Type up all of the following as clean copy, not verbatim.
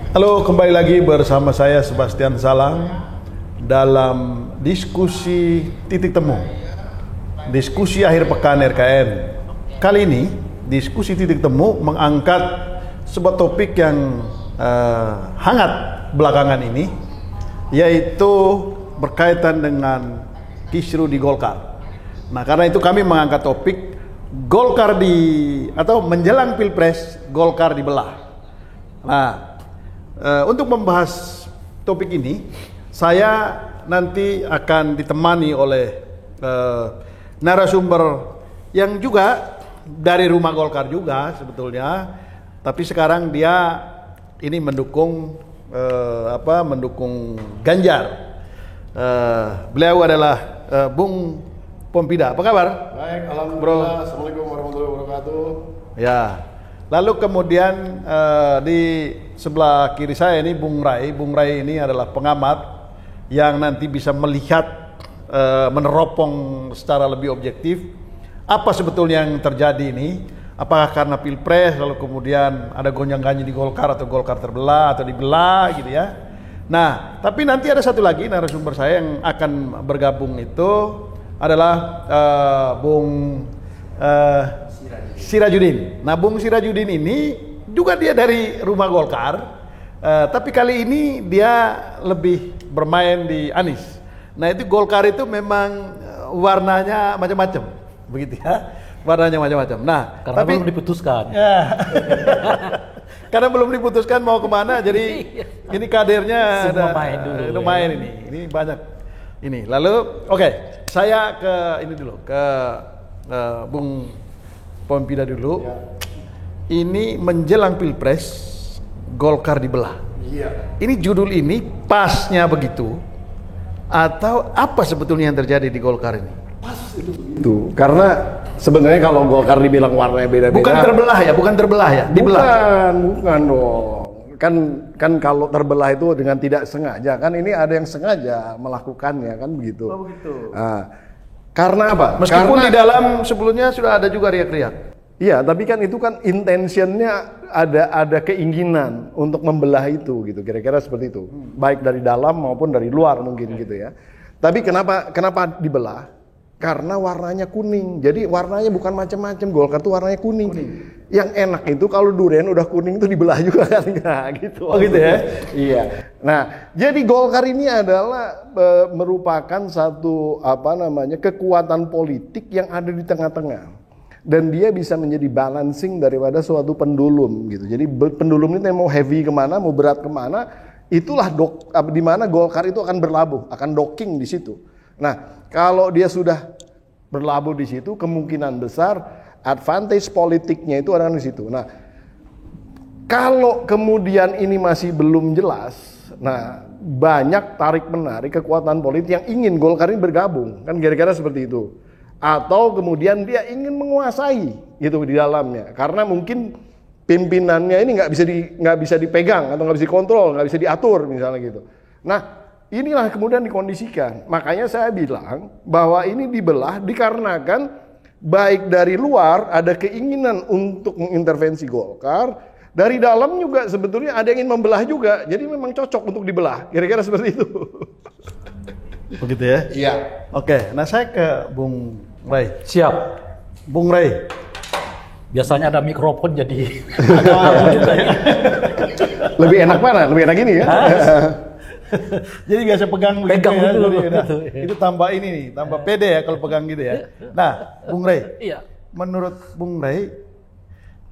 Halo, kembali lagi bersama saya Sebastian Salang dalam diskusi titik temu, diskusi akhir pekan RKN. Kali ini diskusi titik temu mengangkat sebuah topik yang hangat belakangan ini, yaitu berkaitan dengan kisru di Golkar. Nah, karena itu kami mengangkat topik Golkar atau menjelang Pilpres Golkar dibelah. Nah, untuk membahas topik ini, saya nanti akan ditemani oleh narasumber yang juga dari rumah Golkar juga sebetulnya, tapi sekarang dia ini mendukung mendukung Ganjar. Beliau adalah Bung Pompida. Apa kabar? Baik, alhamdulillah. Assalamualaikum warahmatullahi wabarakatuh. Ya. Lalu kemudian di sebelah kiri saya ini Bung Rai. Bung Rai ini adalah pengamat yang nanti bisa melihat, meneropong secara lebih objektif apa sebetulnya yang terjadi ini. Apakah karena Pilpres lalu kemudian ada gonjang-ganjing di Golkar atau Golkar terbelah atau dibelah gitu ya. Nah, tapi nanti ada satu lagi narasumber saya yang akan bergabung itu adalah Bung Sirajudin. Nah, Bung Sirajudin ini juga dia dari rumah Golkar, tapi kali ini dia lebih bermain di Anies. Nah, itu Golkar itu memang warnanya macam-macam, begitu ya, warnanya macam-macam. Nah, karena belum diputuskan. Ya. Karena belum diputuskan mau kemana, jadi ini kadernya semua main dulu. Itu main ini banyak ini. Lalu, oke, saya ke ini dulu ke Bung Pompida dulu. Ya. Ini menjelang Pilpres Golkar dibelah. Iya. Ini judul ini pasnya begitu atau apa sebetulnya yang terjadi di Golkar ini? Pas itu. Karena sebenarnya kalau Golkar dibilang warnanya beda-beda. Bukan terbelah ya, dibelah. Bukan dong. Kan kalau terbelah itu dengan tidak sengaja. Kan ini ada yang sengaja melakukannya, kan begitu. Oh, begitu. Nah, karena apa? Meskipun di dalam sebelumnya sudah ada juga riak-riak. Iya, tapi kan itu kan intentionnya ada keinginan untuk membelah itu gitu, kira-kira seperti itu. Baik dari dalam maupun dari luar mungkin gitu ya. Tapi kenapa dibelah? Karena warnanya kuning. Jadi warnanya bukan macam-macam. Golkar tuh warnanya kuning. Yang enak itu kalau durian udah kuning itu dibelah juga kan enggak gitu. Oh gitu ya. Iya. Nah, jadi Golkar ini adalah merupakan satu kekuatan politik yang ada di tengah-tengah. Dan dia bisa menjadi balancing daripada suatu pendulum gitu. Jadi pendulum ini mau heavy kemana, mau berat kemana, itulah di mana Golkar itu akan berlabuh, akan docking di situ. Nah, kalau dia sudah berlabuh di situ, kemungkinan besar advantage politiknya itu ada di situ. Nah, kalau kemudian ini masih belum jelas, nah banyak tarik menarik kekuatan politik yang ingin Golkar ini bergabung, kan kira-kira seperti itu. Atau kemudian dia ingin menguasai gitu di dalamnya, karena mungkin pimpinannya ini nggak bisa dipegang atau nggak bisa dikontrol, nggak bisa diatur misalnya gitu. Nah, inilah kemudian dikondisikan. Makanya saya bilang bahwa ini dibelah dikarenakan baik dari luar ada keinginan untuk mengintervensi Golkar, dari dalam juga sebetulnya ada yang ingin membelah juga. Jadi memang cocok untuk dibelah. Kira-kira seperti itu. Begitu ya? Iya. Oke, nah saya ke Bung Rai. Siap. Bung Rai. Biasanya ada mikrofon jadi agak juga ya. Lebih enak mana? Lebih enak ini ya? Jadi biasa pegang begitu ya. Dulu, itu tambah ini nih, tambah pede ya kalau pegang gitu ya. Nah, Bung Rai. Iya. Menurut Bung Rai,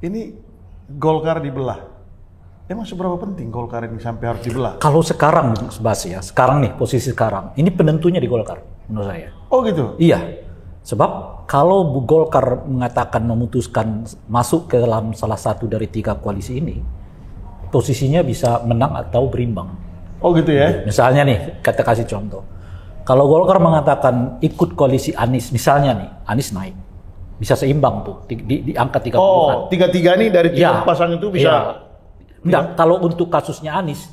ini Golkar dibelah. Emang seberapa penting Golkar ini sampai harus dibelah? Kalau sekarang, Bas ya, sekarang nih posisi sekarang, ini penentunya di Golkar menurut saya. Oh gitu? Iya. Sebab kalau Golkar menyatakan memutuskan masuk ke dalam salah satu dari 3 koalisi ini, posisinya bisa menang atau berimbang. Oh gitu ya? Misalnya nih, kita kasih contoh. Kalau Golkar mengatakan ikut koalisi Anies, misalnya nih, Anies naik. Bisa seimbang tuh, di angka 30-an. Oh, 3-3 nih dari 3 pasang itu bisa... Ya. Enggak, kalau untuk kasusnya Anies,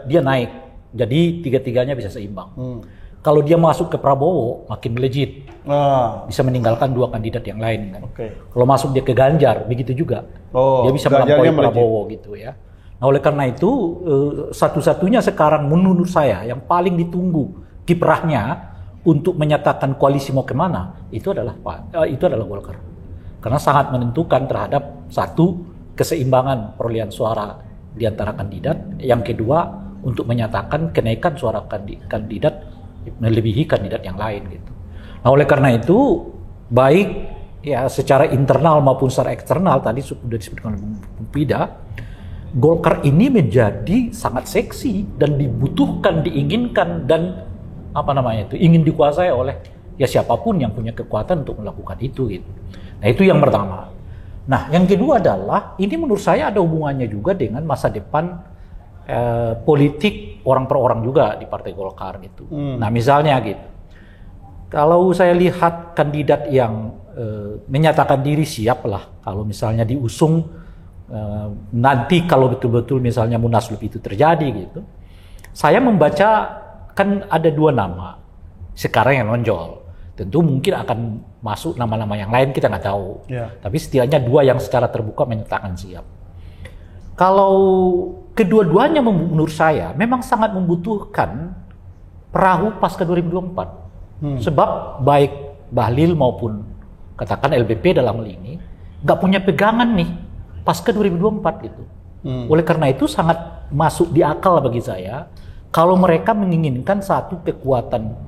dia naik. Jadi 3-3-nya bisa seimbang. Kalau dia masuk ke Prabowo, makin melejit. Bisa meninggalkan 2 kandidat yang lain kan. Kalau masuk dia ke Ganjar, begitu juga. Dia bisa melampaui Prabowo gitu ya. Nah oleh karena itu satu-satunya sekarang menurut saya yang paling ditunggu kiprahnya untuk menyatakan koalisi mau kemana itu adalah Golkar, karena sangat menentukan terhadap satu keseimbangan perolehan suara di antara kandidat, yang kedua untuk menyatakan kenaikan suara kandidat melebihi kandidat yang lain gitu. Nah oleh karena itu baik ya secara internal maupun secara eksternal tadi sudah disebutkan oleh Bung Pida, Golkar ini menjadi sangat seksi dan dibutuhkan, diinginkan dan ingin dikuasai oleh ya siapapun yang punya kekuatan untuk melakukan itu gitu. Nah itu yang pertama. Nah yang kedua adalah ini menurut saya ada hubungannya juga dengan masa depan politik orang per orang juga di Partai Golkar gitu. Nah misalnya gitu, kalau saya lihat kandidat yang menyatakan diri siap lah kalau misalnya diusung nanti kalau betul-betul misalnya Munaslup itu terjadi gitu, saya membaca kan ada 2 nama sekarang yang menonjol. Tentu mungkin akan masuk nama-nama yang lain kita nggak tahu. Tapi setidaknya 2 yang secara terbuka menyatakan siap. Kalau kedua-duanya menurut saya memang sangat membutuhkan perahu pasca 2024. Sebab baik Bahlil maupun katakan LBP dalam hal ini nggak punya pegangan nih pasca 2024 gitu. Oleh karena itu sangat masuk di akal bagi saya kalau mereka menginginkan satu kekuatan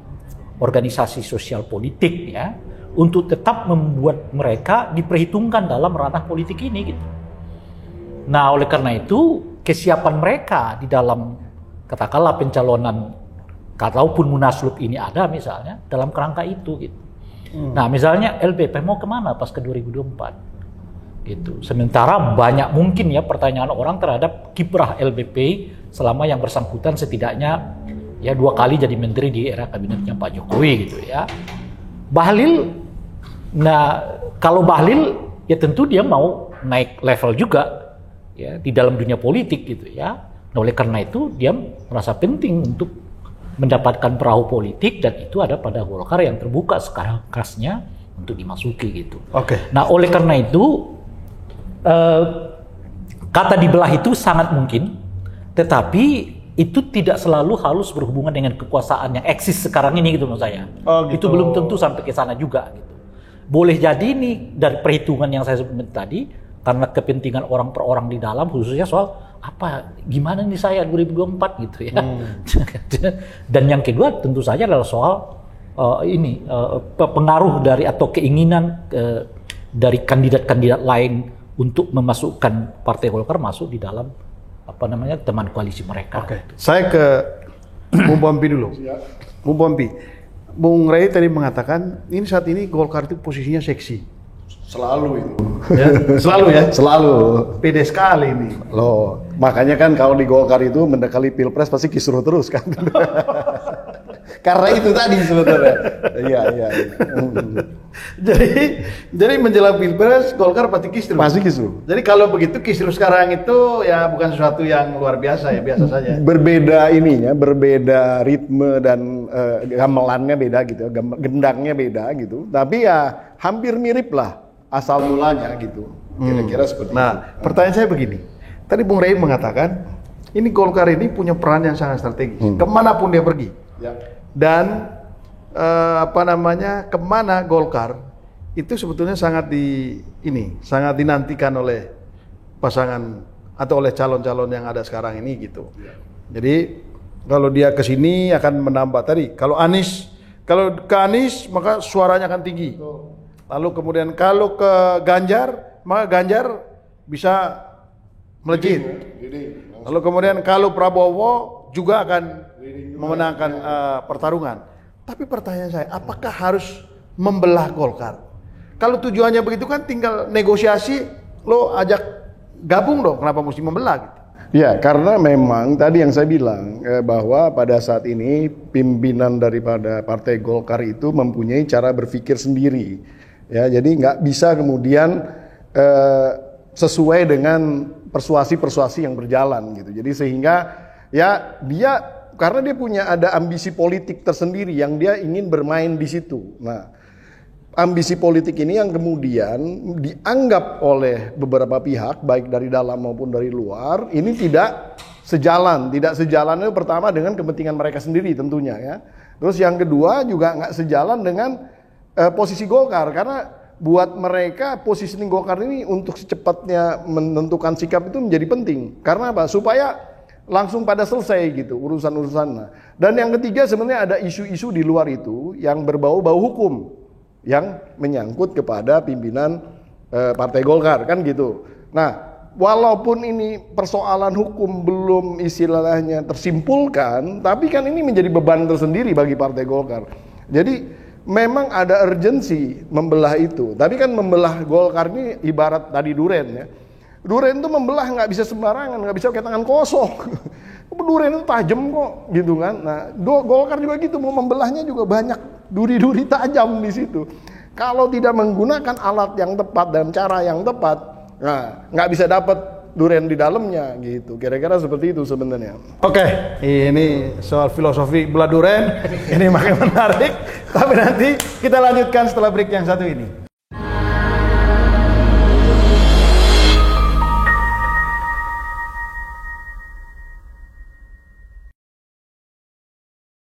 organisasi sosial politik ya untuk tetap membuat mereka diperhitungkan dalam ranah politik ini gitu. Nah, oleh karena itu kesiapan mereka di dalam katakanlah pencalonan ataupun Munaslup ini ada misalnya dalam kerangka itu gitu. Nah, misalnya LBP mau kemana pas ke 2024? Gitu. Sementara banyak mungkin ya pertanyaan orang terhadap kiprah LBP selama yang bersangkutan setidaknya ya 2 kali jadi menteri di era kabinetnya Pak Jokowi gitu ya. Bahlil, nah kalau Bahlil ya tentu dia mau naik level juga ya di dalam dunia politik gitu ya. Nah oleh karena itu dia merasa penting untuk mendapatkan perahu politik dan itu ada pada Golkar yang terbuka sekarang khasnya untuk dimasuki gitu. Nah oleh karena itu kata dibelah itu sangat mungkin, tetapi itu tidak selalu harus berhubungan dengan kekuasaan yang eksis sekarang ini gitu menurut saya. Gitu. Itu belum tentu sampai ke sana juga gitu. Boleh jadi ini dari perhitungan yang saya sebutkan tadi karena kepentingan orang per orang di dalam khususnya soal gimana nih saya 2024 gitu ya. Dan yang kedua tentu saja adalah soal pengaruh dari atau keinginan dari kandidat-kandidat lain untuk memasukkan Partai Golkar masuk di dalam teman koalisi mereka. Saya ke Bung Pompi dulu. Bung Pompi, Bung Ray tadi mengatakan ini saat ini Golkar itu posisinya seksi. Selalu itu. Ya? Selalu ya? Selalu. Pede sekali ini. Loh, makanya kan kalau di Golkar itu mendekali Pilpres pasti kisruh terus kan. Karena itu tadi sebetulnya. Iya. Jadi menjelang Pilpres Golkar pasti kisruh. Pasti kisruh. Jadi kalau begitu kisruh sekarang itu ya bukan sesuatu yang luar biasa ya, biasa saja. Berbeda berbeda ritme dan gamelannya beda gitu, gendangnya beda gitu. Tapi ya hampir mirip lah asal mulanya gitu. Kira-kira seperti itu. Nah, pertanyaan saya begini. Tadi Bung Ray mengatakan ini Golkar ini punya peran yang sangat strategis. Kemanapun dia pergi. Ya. Dan kemana Golkar itu sebetulnya sangat dinantikan oleh pasangan atau oleh calon-calon yang ada sekarang ini gitu. Jadi kalau dia ke sini akan menambah tadi. Kalau ke Anies maka suaranya akan tinggi. Lalu kemudian kalau ke Ganjar maka Ganjar bisa melejit. Lalu kemudian kalau Prabowo juga akan memenangkan pertarungan. Tapi pertanyaan saya, apakah harus membelah Golkar? Kalau tujuannya begitu kan tinggal negosiasi, lo ajak gabung dong, kenapa mesti membelah gitu? Ya, karena memang tadi yang saya bilang bahwa pada saat ini pimpinan daripada Partai Golkar itu mempunyai cara berpikir sendiri. Ya, jadi nggak bisa kemudian sesuai dengan persuasi-persuasi yang berjalan gitu. Jadi sehingga ya karena dia punya ada ambisi politik tersendiri yang dia ingin bermain di situ. Nah, ambisi politik ini yang kemudian dianggap oleh beberapa pihak baik dari dalam maupun dari luar ini tidak sejalan itu pertama dengan kepentingan mereka sendiri tentunya ya. Terus yang kedua juga nggak sejalan dengan posisi Golkar, karena buat mereka positioning Golkar ini untuk secepatnya menentukan sikap itu menjadi penting. Karena apa? Supaya langsung pada selesai gitu urusan-urusannya. Dan yang ketiga sebenarnya ada isu-isu di luar itu yang berbau-bau hukum yang menyangkut kepada pimpinan Partai Golkar kan gitu. Nah, walaupun ini persoalan hukum belum istilahnya tersimpulkan, tapi kan ini menjadi beban tersendiri bagi Partai Golkar. Jadi memang ada urgensi membelah itu. Tapi kan membelah Golkar ini ibarat tadi duren ya. Duren itu membelah nggak bisa sembarangan, nggak bisa pakai tangan kosong. Duren itu tajam kok gitu kan. Nah, Golkar juga gitu, mau membelahnya juga banyak duri-duri tajam di situ. Kalau tidak menggunakan alat yang tepat dan cara yang tepat, nah nggak bisa dapat duren di dalamnya gitu. Kira-kira seperti itu sebenarnya. Oke, ini soal filosofi belah duren ini makin menarik. Tapi nanti kita lanjutkan setelah break yang satu ini.